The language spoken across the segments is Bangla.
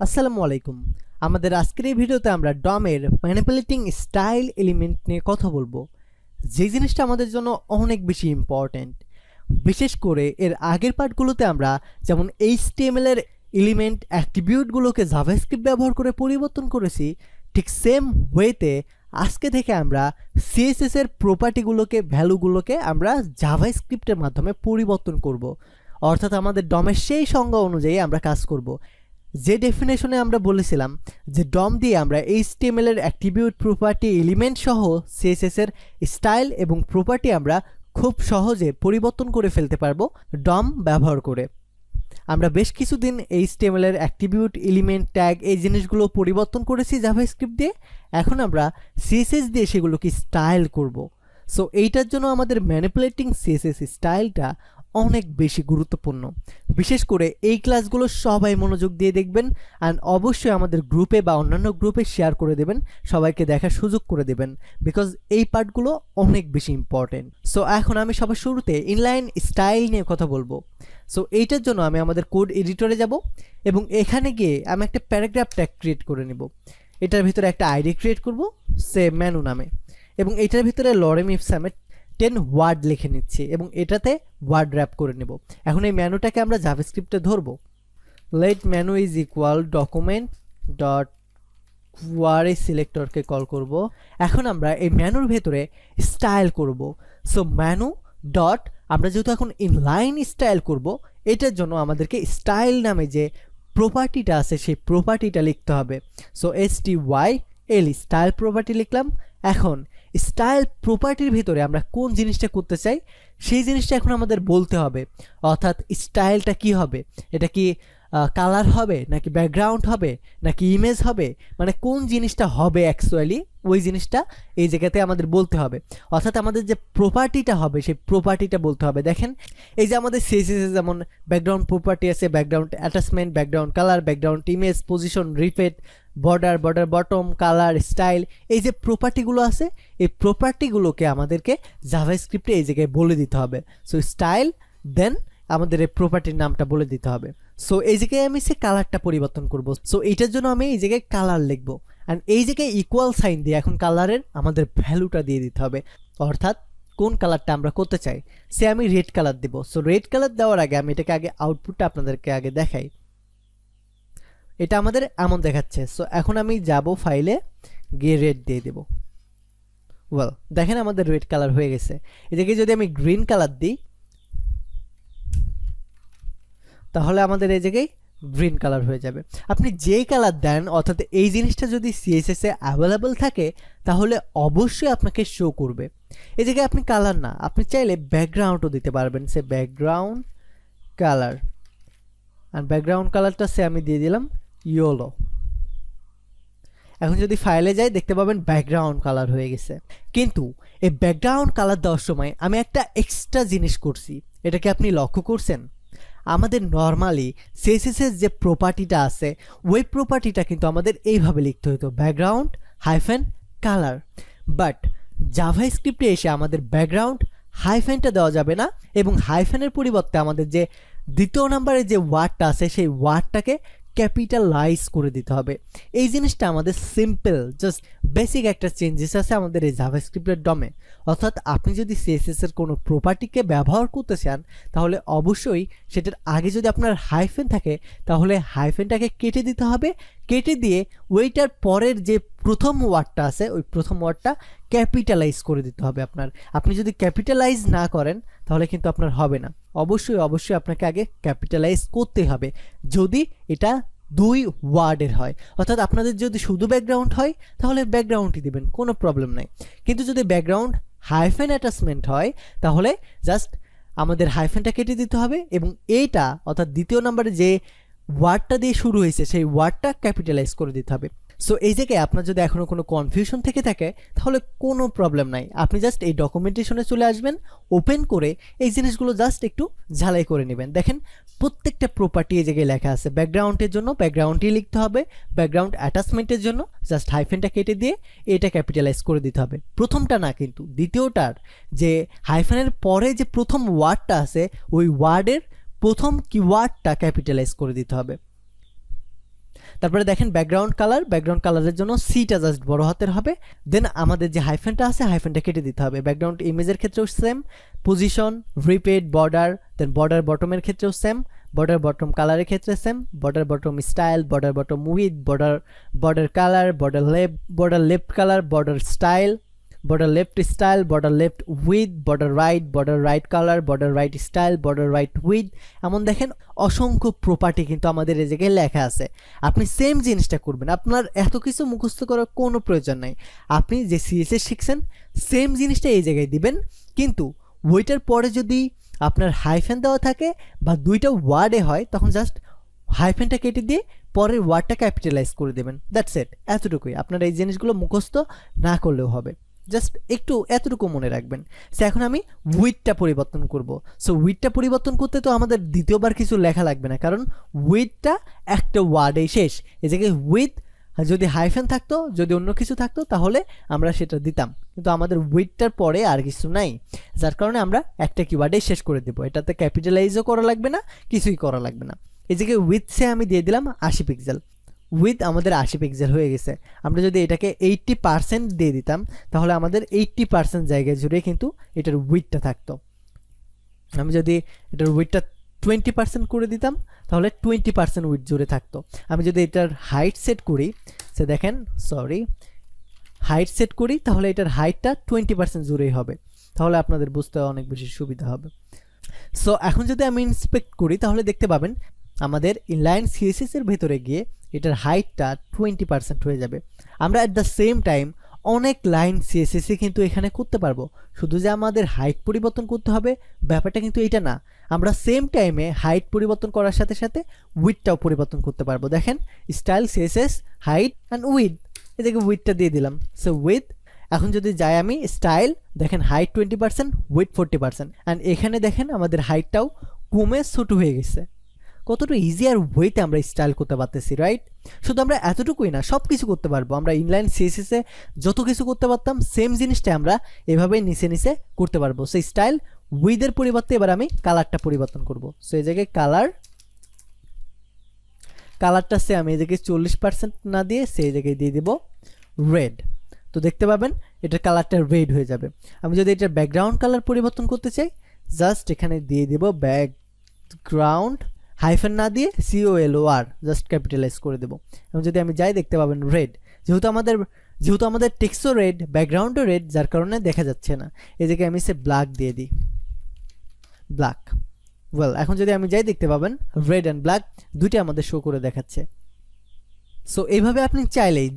আসসালামু আলাইকুম। আমাদের আজকের এই ভিডিওতে আমরা ডমের ম্যানিপুলেটিং স্টাইল এলিমেন্ট নিয়ে কথা বলবো, যে জিনিসটা আমাদের জন্য অনেক বেশি ইম্পর্ট্যান্ট। বিশেষ করে এর আগের পার্টগুলোতে আমরা যেমন HTML এর এলিমেন্ট অ্যাট্রিবিউটগুলোকে জাভাস্ক্রিপ্ট ব্যবহার করে পরিবর্তন করেছি, ঠিক সেম ওয়েতে আজকে থেকে আমরা CSS এর প্রপার্টিগুলোকে, ভ্যালুগুলোকে আমরা জাভাস্ক্রিপ্টের মাধ্যমে পরিবর্তন করব। অর্থাৎ আমাদের ডমের সেই সংজ্ঞা অনুযায়ী আমরা কাজ করব। যে ডেফিনেশনে আমরা বলেছিলাম যে ডম দিয়ে আমরা HTML এর অ্যাট্রিবিউট, প্রপার্টি, এলিমেন্ট সহ CSS এর স্টাইল এবং প্রপার্টি আমরা খুব সহজে পরিবর্তন করে ফেলতে পারবো ডম ব্যবহার করে। আমরা বেশ কিছুদিন HTML এর অ্যাট্রিবিউট, এলিমেন্ট, ট্যাগ এই জিনিসগুলো পরিবর্তন করেছি জাভাস্ক্রিপ্ট দিয়ে। এখন আমরা CSS দিয়ে সেগুলোকে স্টাইল করব। সো এইটার জন্য আমাদের ম্যানিপুলেটিং CSS স্টাইলটা অনেক বেশি গুরুত্বপূর্ণ। বিশেষ করে এই ক্লাসগুলো সবাই মনোযোগ দিয়ে দেখবেন, অ্যান্ড অবশ্যই আমাদের গ্রুপে বা অন্যান্য গ্রুপে শেয়ার করে দেবেন, সবাইকে দেখার সুযোগ করে দেবেন, বিকজ এই পার্টগুলো অনেক বেশি ইম্পর্টেন্ট। সো এখন আমি সবার শুরুতে ইনলাইন স্টাইল নিয়ে কথা বলবো। সো এইটার জন্য আমি আমাদের কোড এডিটরে যাব এবং এখানে গিয়ে আমি একটা প্যারাগ্রাফ ট্যাগ ক্রিয়েট করে নেব। এটার ভিতরে একটা আইডি ক্রিয়েট করব সে মেনু নামে, এবং এটার ভিতরে লরেম ইফসামে 10 ওয়ার্ড লিখে নিচ্ছি এবং এটাতে ওয়ার্ড র্যাপ করে নেব। এখন এই মেনুটাকে আমরা জাভাস্ক্রিপ্টে ধরবো। Let menu is equal document dot query সিলেক্টরকে কল করব। এখন আমরা এই মেনুর ভেতরে স্টাইল করব। সো মেনু ডট, আমরা যেহেতু এখন ইনলাইন স্টাইল করব, এটার জন্য আমাদেরকে স্টাইল নামে যে প্রপার্টিটা আছে সেই প্রপার্টিটা লিখতে হবে। সো STYL স্টাইল প্রপার্টি লিখলাম। এখন স্টাইল প্রপার্টির ভিতরে আমরা কোন জিনিসটা করতে চাই সেই জিনিসটা এখন আমাদের বলতে হবে। অর্থাৎ স্টাইলটা কি হবে, এটা কি কালার হবে, নাকি ব্যাকগ্রাউন্ড হবে, নাকি ইমেজ হবে, মানে কোন জিনিসটা হবে অ্যাকচুয়ালি ওই জিনিসটা এই জায়গাতে আমাদের বলতে হবে। অর্থাৎ আমাদের যে প্রপার্টিটা হবে সেই প্রপার্টিটা বলতে হবে। দেখেন এই যে আমাদের CSS যেমন ব্যাকগ্রাউন্ড প্রপার্টি আছে, background attachment, background colour, background image, position, repeat, border, border bottom, colour, style, এই যে প্রপার্টিগুলো আছে এই প্রপার্টিগুলোকে আমাদেরকে জাভাস্ক্রিপ্টে এই জায়গায় বলে দিতে হবে। সো স্টাইল, দেন আমাদের এই প্রপার্টির নামটা বলে দিতে হবে। সো এই জায়গায় আমি সে কালারটা পরিবর্তন করব। সো এইটার জন্য আমি এই জায়গায় কালার লিখবো, অ্যান্ড এই জায়গায় ইকুয়াল সাইন দিয়ে এখন কালারের আমাদের ভ্যালুটা দিয়ে দিতে হবে, অর্থাৎ কোন কালারটা আমরা করতে চাই। সে আমি রেড কালার দেবো। সো রেড কালার দেওয়ার আগে আমি এটাকে আগে আউটপুটটা আপনাদেরকে আগে দেখাই। এটা আমাদের এমন দেখাচ্ছে। সো এখন আমি যাব ফাইলে গিয়ে রেড দিয়ে দেব। ওয়েল, দেখেন আমাদের রেড কালার হয়ে গেছে। এটাকে যদি আমি গ্রিন কালার দিই তাহলে আমাদের এই জায়গায় গ্রিন কালার হয়ে যাবে। আপনি যেই কালার দেন, অর্থাৎ এই জিনিসটা যদি CSS এ অ্যাভেলেবল থাকে তাহলে অবশ্যই আপনাকে শো করবে। এই জায়গায় আপনি কালার না, আপনি চাইলে ব্যাকগ্রাউন্ডও দিতে পারবেন। সে ব্যাকগ্রাউন্ড কালার, আর ব্যাকগ্রাউন্ড কালারটা সে আমি দিয়ে দিলাম ইয়েলো। এখন যদি ফাইলে যাই দেখতে পাবেন ব্যাকগ্রাউন্ড কালার হয়ে গেছে। কিন্তু এই ব্যাকগ্রাউন্ড কালার দেওয়ার সময় আমি একটা এক্সট্রা জিনিস করছি, এটাকে আপনি লক্ষ্য করছেন? আমাদের নর্মালি CSS এর যে প্রপার্টিটা আছে ওই প্রপার্টিটা কিন্তু আমাদের এইভাবে লিখতে হতো, ব্যাকগ্রাউন্ড হাইফেন কালার। বাট জাভাস্ক্রিপ্টে এসে আমাদের ব্যাকগ্রাউন্ড হাইফেনটা দেওয়া যাবে না, এবং হাইফেনের পরিবর্তে আমাদের যে দ্বিতীয় নম্বরে যে ওয়ার্ডটা আছে সেই ওয়ার্ডটাকে ক্যাপিটালাইজ করে দিতে হবে। এই জিনিসটা আমাদের সিম্পল, জাস্ট বেসিক একটা চেঞ্জেস আছে আমাদের এই জাভাস্ক্রিপ্টের ডমে। অর্থাৎ আপনি যদি CSS এর কোনো প্রপার্টিকে ব্যবহার করতে চান তাহলে অবশ্যই সেটার আগে যদি আপনার হাইফেন থাকে তাহলে হাইফেনটাকে কেটে দিতে হবে। কেটে দিয়ে ওইটার পরের যে প্রথম ওয়ার্ডটা আছে ওই প্রথম ওয়ার্ডটা ক্যাপিটালাইজ করে দিতে হবে আপনার। আপনি যদি ক্যাপিটালাইজ না করেন তাহলে কিন্তু আপনার হবে না। অবশ্যই অবশ্যই আপনাকে আগে ক্যাপিটালাইজ করতে হবে যদি এটা 2 ওয়ার্ডের হয়। অর্থাৎ আপনাদের যদি শুধু ব্যাকগ্রাউন্ড হয় তাহলে ব্যাকগ্রাউন্ডই দিবেন, কোনো প্রবলেম নাই। কিন্তু যদি ব্যাকগ্রাউন্ড হাইফেন অ্যাটাচমেন্ট হয় তাহলে জাস্ট আমাদের হাইফেনটা কেটে দিতে হবে, এবং এইটা অর্থাৎ দ্বিতীয় নম্বরে যে ওয়ার্ডটা দিয়ে শুরু হয়েছে সেই ওয়ার্ডটা ক্যাপিটালাইজ করে দিতে হবে। সো এই জায়গায় আপনার যদি এখনও কোনো কনফিউশন থেকে থাকে তাহলে কোনো প্রবলেম নাই, আপনি জাস্ট এই ডকুমেন্টেশনে চলে আসবেন, ওপেন করে এই জিনিসগুলো জাস্ট একটু ঝালাই করে নেবেন। দেখেন প্রত্যেকটা প্রপার্টি এই জায়গায় লেখা আছে। ব্যাকগ্রাউন্ডের জন্য ব্যাকগ্রাউন্ডই লিখতে হবে, ব্যাকগ্রাউন্ড অ্যাটাচমেন্টের জন্য জাস্ট হাইফেনটা কেটে দিয়ে এটা ক্যাপিটালাইজ করে দিতে হবে। প্রথমটা না, কিন্তু দ্বিতীয়টার যে হাইফেনের পরে যে প্রথম ওয়ার্ডটা আছে ওই ওয়ার্ডের প্রথম কিওয়ার্ডটা ক্যাপিটালাইজ করে দিতে হবে। তারপরে দেখেন ব্যাকগ্রাউন্ড কালারের জন্য সিটা জাস্ট বড় হাতের হবে, দেন আমাদের যে হাইফেনটা আছে হাইফেনটা কেটে দিতে হবে। ব্যাকগ্রাউন্ড ইমেজের ক্ষেত্রেও সেম, পজিশন, রিপিট, বর্ডার, দেন বর্ডার বটমের ক্ষেত্রেও সেম, বর্ডার বটম কালারের ক্ষেত্রে same, border bottom style, border bottom with, border colour, border left colour, border style, border left style, border left with, border right colour, border right style, border right with. এমন দেখেন অসংখ্য প্রপার্টি কিন্তু আমাদের এই জায়গায় লেখা আছে। আপনি সেম জিনিসটা করবেন, আপনার এত কিছু মুখস্থ করার কোনো প্রয়োজন নাই। আপনি যে সিএসএস শিখছেন সেম জিনিসটা এই জায়গায় দিবেন, কিন্তু ওইটার পরে যদি আপনার হাইফেন দেওয়া থাকে বা দুইটা ওয়ার্ডে হয় তখন জাস্ট হাইফেনটা কেটে দিয়ে পরের ওয়ার্ডটা ক্যাপিটালাইজ করে দেবেন। দ্যাটস ইট, এতটুকুই। আপনারা এই জিনিসগুলো মুখস্থ না করলেও হবে, জাস্ট একটু এতটুকু মনে রাখবেন। সো এখন আমি উইথটা পরিবর্তন করব। সো উইথটা পরিবর্তন করতে তো আমাদের দ্বিতীয়বার কিছু লেখা লাগবে না, কারণ উইথটা একটা ওয়ার্ডেই শেষ। এই জায়গায় উইথ যদি হাইফেন থাকতো, যদি অন্য কিছু থাকতো তাহলে আমরা সেটা দিতাম, কিন্তু আমাদের উইথটার পরে আর কিছু নাই, যার কারণে আমরা একটা কিওয়ার্ডেই শেষ করে দেবো। এটাতে ক্যাপিটালাইজও করা লাগবে না, কিছুই করা লাগবে না। এই জায়গায় উইথসে আমি দিয়ে দিলাম 80 পিক্সেল। উইথ আমাদের 80 পিক্সেল হয়ে গেছে। আমরা যদি এটাকে 80% দিয়ে দিতাম তাহলে আমাদের 80% জায়গায় জুড়ে কিন্তু এটার উইথটা থাকতো। আমি যদি এটার উইথটা 20% করে দিতাম তাহলে 20% উইথ জুড়ে থাকতো। আমি যদি এটার হাইট সেট করি, সে দেখেন হাইট সেট করি তাহলে এটার হাইটটা 20% জুড়েই হবে, তাহলে আপনাদের বুঝতে অনেক বেশি সুবিধা হবে। সো এখন যদি আমি ইন্সপেক্ট করি তাহলে দেখতে পাবেন আমাদের ইনলাইন সিএসএস এর ভেতরে গিয়ে এটার হাইটটা 20% হয়ে যাবে। আমরা অ্যাট দ্য সেম টাইম অনেক লাইন সিএসএস কিন্তু এখানে করতে পারবো, শুধু যে আমাদের হাইট পরিবর্তন করতে হবে ব্যাপারটা কিন্তু এটা না। আমরা সেম টাইমে হাইট পরিবর্তন করার সাথে সাথে উইথটাও পরিবর্তন করতে পারবো। দেখেন style CSS height and with, এদিকে উইথটা দিয়ে দিলাম। সো উইথ, এখন যদি যাই আমি স্টাইল, দেখেন হাইট 20%, উইথ 40%, অ্যান্ড এখানে দেখেন আমাদের হাইটটাও কমে ছোট হয়ে গেছে। কতটা ইজিয়ার ওয়েতে আমরা স্টাইল করতে পারতেছি, রাইট? শুধু আমরা এতটুকুই না, সব কিছু করতে পারবো। আমরা ইনলাইন সিএসএসে যত কিছু করতে পারতাম সেম জিনিসটা আমরা এভাবেই নিচে নিচে করতে পারবো। সেই স্টাইল উইথের পরিবর্তে এবার আমি কালারটা পরিবর্তন করব। সো এই জায়গায় কালারটা সে আমি এই জায়গায় 40% না দিয়ে সেই জায়গায় দিয়ে দিব রেড। তো দেখতে পাবেন এটার কালারটা রেড হয়ে যাবে। আমি যদি এটার ব্যাকগ্রাউন্ড কালার পরিবর্তন করতে চাই, জাস্ট এখানে দিয়ে দিব ব্যাকগ্রাউন্ড, হাইফেন না দিয়ে COLOR, জাস্ট ক্যাপিটালাইজ করে দেবো। এবং যদি আমি যাই দেখতে পাবেন রেড। যেহেতু আমাদের টেক্সটও রেড, ব্যাকগ্রাউন্ডও রেড, যার কারণে দেখা যাচ্ছে না। এই জায়গায় আমি ব্ল্যাক দিয়ে দিই, ব্ল্যাক। ওয়েল, এখন যদি আমি যাই দেখতে পাবেন রেড অ্যান্ড ব্ল্যাক দুইটা আমাদের শো করে দেখাচ্ছে। সো এইভাবে আপনি চাইলেই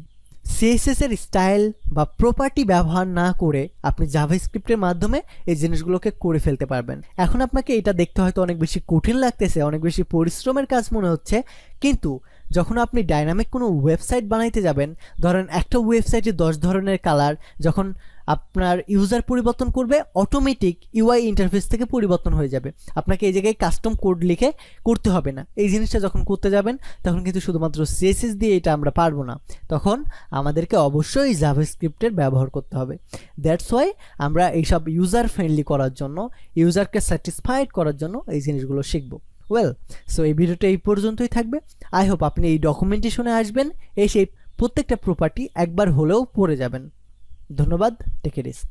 সিএসএস এর স্টাইল বা প্রপার্টি ব্যবহার না করে আপনি জাভাস্ক্রিপ্টের মাধ্যমে এই জিনিসগুলোকে করে ফেলতে পারবেন। এখন আপনাকে এটা দেখতে হয়তো অনেক বেশি কঠিন লাগতেছে, অনেক বেশি পরিশ্রমের কাজ মনে হচ্ছে, কিন্তু যখন আপনি ডাইনামিক কোনো ওয়েবসাইট বানাইতে যাবেন, ধরেন একটা ওয়েবসাইটে 10 ধরনের কালার, যখন আপনার ইউজার পরিবর্তন করবে অটোমেটিক ইউআই ইন্টারফেস থেকে পরিবর্তন হয়ে যাবে। আপনাকে এই জায়গায় কাস্টম কোড লিখে করতে হবে না। এই জিনিসটা যখন করতে যাবেন তখন কিন্তু শুধুমাত্র সিএসএস দিয়ে এটা আমরা পারবো না, তখন আমাদেরকে অবশ্যই জাভাস্ক্রিপ্টের ব্যবহার করতে হবে। দ্যাটস ওয়াই আমরা এইসব ইউজার ফ্রেন্ডলি করার জন্য, ইউজারকে স্যাটিসফাইড করার জন্য এই জিনিসগুলো শিখবো। ওয়েল, সো এই ভিডিওটা এই পর্যন্তই থাকবে। আই হোপ আপনি এই ডকুমেন্টেশনে আসবেন, এই সেই প্রত্যেকটা প্রপার্টি একবার হলেও পড়ে যাবেন। ধন্যবাদ, টেক এ রিস্ক।